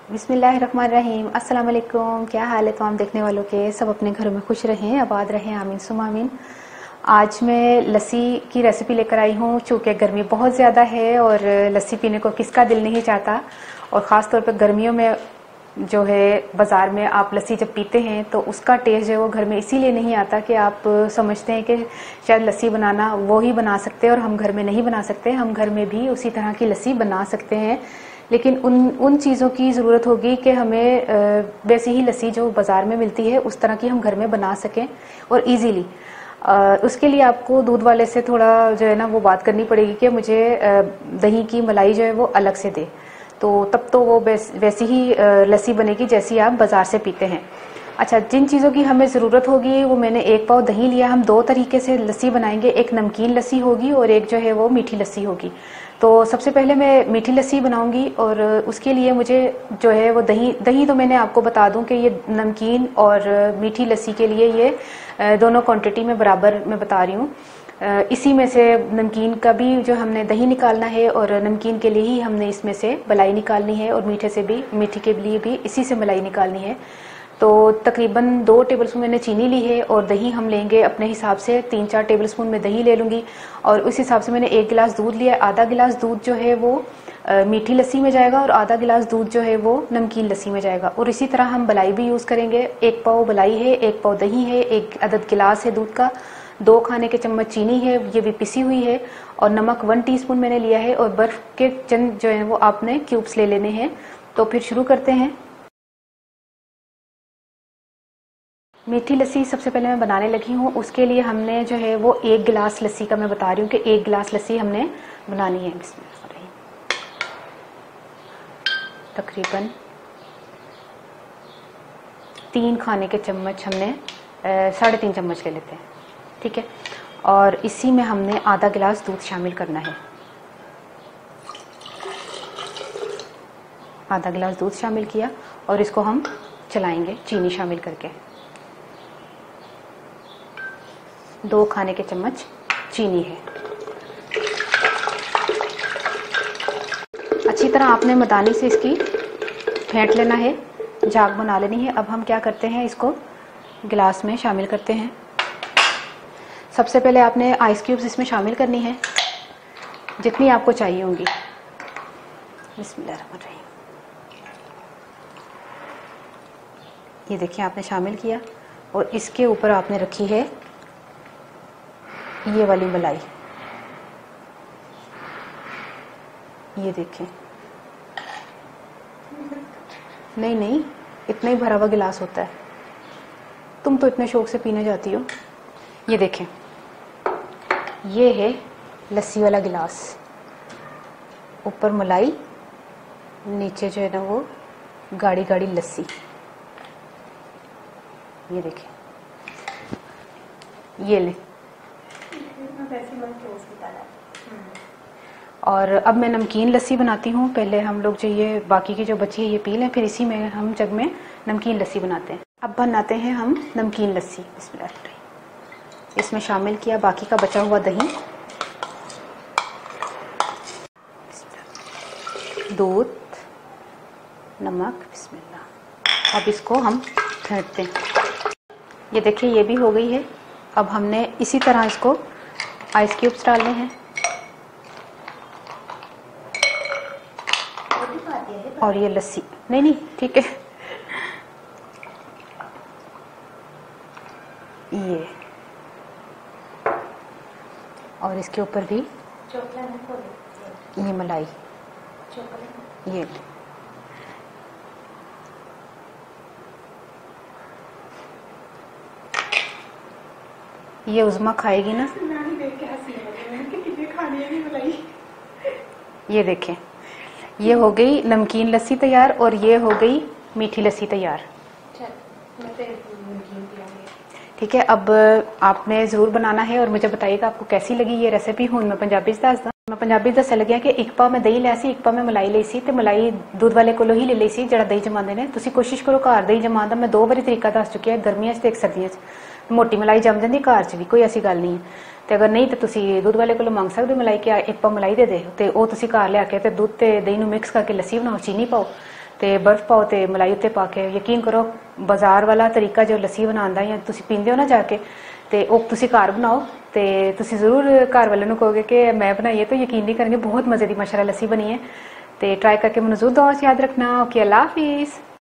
बिस्मिल्लाहिर्रहमानिर्रहीम। अस्सलाम वालेकुम। क्या हाल है तमाम देखने वालों के? सब अपने घरों में खुश रहें, आबाद रहें, आमीन सुम आमीन। आज मैं लस्सी की रेसिपी लेकर आई हूँ। चूँकि गर्मी बहुत ज़्यादा है और लस्सी पीने को किसका दिल नहीं चाहता, और ख़ास तौर पर गर्मियों में जो है बाज़ार में आप लस्सी जब पीते हैं तो उसका टेस्ट जो है वो घर में इसीलिए नहीं आता कि आप समझते हैं कि शायद लस्सी बनाना वो ही बना सकते हैं और हम घर में नहीं बना सकते। हम घर में भी उसी तरह की लस्सी बना सकते हैं, लेकिन उन चीज़ों की ज़रूरत होगी कि हमें वैसी ही लस्सी जो बाज़ार में मिलती है उस तरह की हम घर में बना सकें और इजीली। उसके लिए आपको दूध वाले से थोड़ा जो है ना वो बात करनी पड़ेगी कि मुझे दही की मलाई जो है वो अलग से दे, तो तब तो वो वैसी ही लस्सी बनेगी जैसी आप बाज़ार से पीते हैं। अच्छा, जिन चीज़ों की हमें ज़रूरत होगी वो मैंने 1 पाव दही लिया। हम 2 तरीके से लस्सी बनाएंगे, एक नमकीन लस्सी होगी और एक जो है वो मीठी लस्सी होगी। तो सबसे पहले मैं मीठी लस्सी बनाऊंगी और उसके लिए मुझे जो है वो दही तो मैंने आपको बता दूं कि ये नमकीन और मीठी लस्सी के लिए ये दोनों क्वांटिटी में बराबर मैं बता रही हूँ। इसी में से नमकीन का भी जो हमने दही निकालना है और नमकीन के लिए ही हमने इसमें से मलाई निकालनी है और मीठी के लिए भी इसी से मलाई निकालनी है। तो तकरीबन 2 टेबलस्पून मैंने चीनी ली है और दही हम लेंगे अपने हिसाब से 3-4 टेबलस्पून में दही ले लूँगी और उस हिसाब से मैंने 1 गिलास दूध लिया। आधा गिलास दूध जो है वो मीठी लस्सी में जाएगा और आधा गिलास दूध जो है वो नमकीन लस्सी में जाएगा। और इसी तरह हम मलाई भी यूज़ करेंगे। 1 पाव मलाई है, 1 पाव दही है, 1 अदद गिलास है दूध का, 2 खाने के चम्मच चीनी है, ये भी पिसी हुई है, और नमक 1 टीस्पून मैंने लिया है, और बर्फ़ के चंद जो है वो आपने क्यूब्स ले लेने हैं। तो फिर शुरू करते हैं। मीठी लस्सी सबसे पहले मैं बनाने लगी हूँ। उसके लिए हमने जो है वो 1 गिलास लस्सी का मैं बता रही हूँ कि 1 गिलास लस्सी हमने बनानी है। तकरीबन 3 खाने के चम्मच हमने 3.5 चम्मच ले लेते हैं, ठीक है। और इसी में हमने आधा गिलास दूध शामिल करना है। आधा गिलास दूध शामिल किया और इसको हम चलाएंगे चीनी शामिल करके। 2 खाने के चम्मच चीनी है। अच्छी तरह आपने मदानी से इसकी फेंट लेना है, झाग बना लेनी है। अब हम क्या करते हैं, इसको गिलास में शामिल करते हैं। सबसे पहले आपने आइस क्यूब्स इसमें शामिल करनी है, जितनी आपको चाहिए होंगी। बिस्मिल्लाहिर्रहमानिर्रहीम। ये देखिए आपने शामिल किया और इसके ऊपर आपने रखी है ये वाली मलाई। ये देखें, नहीं इतना ही भरा हुआ गिलास होता है, तुम तो इतने शौक से पीने जाती हो। ये देखें, ये है लस्सी वाला गिलास, ऊपर मलाई, नीचे जो है ना वो गाढ़ी गाढ़ी लस्सी। ये देखें, ये ले। और अब मैं नमकीन लस्सी बनाती हूँ। पहले हम लोग जो ये बाकी की जो बची है ये पी लें, फिर इसी में हम जग में नमकीन लस्सी बनाते हैं। अब बनाते हैं हम नमकीन लस्सी। बिस्मिल्लाह। इसमें शामिल किया बाकी का बचा हुआ दही, दूध, नमक, बिस्मिल्लाह। अब इसको हम फेंटते हैं। ये देखिए ये भी हो गई है। अब हमने इसी तरह इसको आइस क्यूब्स डालने हैं और ये लस्सी नहीं ठीक है। ये और इसके ऊपर भी ये मलाई, ये उज़मा खाएगी ना। ये देखें, ये हो गई नमकीन लस्सी तैयार और ये हो गई मीठी लस्सी तैयार। ठीक है, अब आपने ज़रूर बनाना है और मुझे बताइएगा आपको कैसी लगी ये रेसिपी। हूँ मैं पंजाबी दसदा। मैं पंजाबी दस लग्या कि 1 पाव मैं दही लिया सी, 1 पाव मैं मलाई ਲਈ ਸੀ ਤੇ मलाई दूध वाले ਕੋਲੋਂ ही ले ਲਈ ਸੀ ਜਿਹੜਾ दही जमाते हैं। ਤੁਸੀਂ कोशिश करो घर दही जमान का। मैं 2 बारी तरीका दस चुकी है, गर्मियों ਤੇ सर्दियों। मोटी मलाई जम जाती घर च भी, कोई ऐसी गल नहीं है। तो अगर नहीं तो तुसी दूध वाले को मंग सकते हो मलाई कि 1 पाव मलाई दे दे, तो वो तुसी घर लिया के दूध ते दही नूं मिक्स करके लस्सी बनाओ, चीनी पाओ ਤੇ ਬਰਫ਼ ਪਾਓ ਤੇ ਮਲਾਈ ਉੱਤੇ ਪਾ ਕੇ, ਯਕੀਨ ਕਰੋ ਬਾਜ਼ਾਰ ਵਾਲਾ ਤਰੀਕਾ ਜੋ ਲੱਸੀ ਬਣਾਉਣ ਦਾ ਜਾਂ ਤੁਸੀਂ ਪੀਂਦੇ ਹੋ ਨਾ ਜਾ ਕੇ, ਤੇ ਉਹ ਤੁਸੀਂ ਘਰ ਬਣਾਓ ਤੇ ਤੁਸੀਂ ਜ਼ਰੂਰ ਘਰ ਵਾਲਿਆਂ ਨੂੰ ਕਹੋਗੇ ਕਿ ਮੈਂ ਬਣਾਈ ਹੈ, तो यकीन नहीं करेंगे। बहुत मज़े की माशाल्लाह लस्सी बनी है। तो ट्राई करके मैनूं जरूर दुआ याद रखना। ओके, अल्लाह हाफिज़।